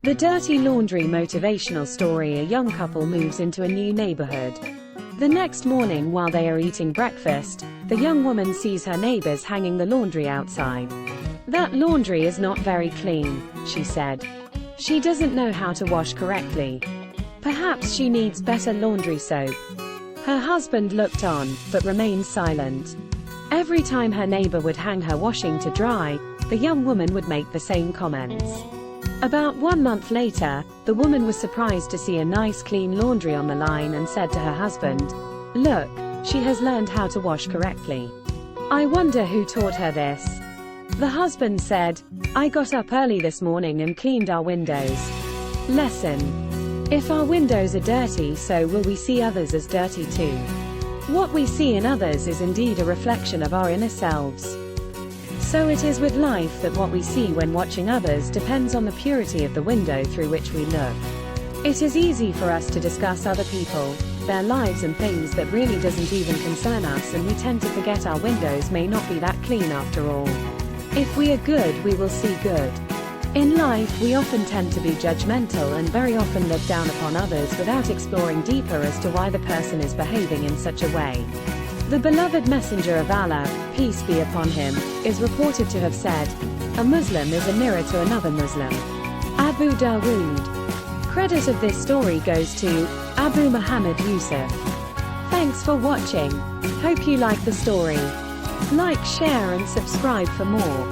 The dirty laundry motivational story. A young couple moves into a new neighborhood. The next morning while they are eating breakfast, the young woman sees her neighbors hanging the laundry outside. "That laundry is not very clean," she said. "She doesn't know how to wash correctly. Perhaps she needs better laundry soap." Her husband looked on, but remained silent. Every time her neighbor would hang her washing to dry, the young woman would make the same comments. About 1 month later, the woman was surprised to see a nice clean laundry on the line and said to her husband, "Look, she has learned how to wash correctly. I wonder who taught her this." The husband said, "I got up early this morning and cleaned our windows." Lesson: if our windows are dirty, so will we see others as dirty too. What we see in others is indeed a reflection of our inner selves. So it is with life that what we see when watching others depends on the purity of the window through which we look. It is easy for us to discuss other people, their lives and things that really doesn't even concern us, and we tend to forget our windows may not be that clean after all. If we are good, we will see good. In life, we often tend to be judgmental and very often look down upon others without exploring deeper as to why the person is behaving in such a way. The beloved Messenger of Allah, peace be upon him, is reported to have said, "A Muslim is a mirror to another Muslim." Abu Dawood. Credit of this story goes to Abu Muhammad Yusuf. Thanks for watching. Hope you like the story. Like, share and subscribe for more.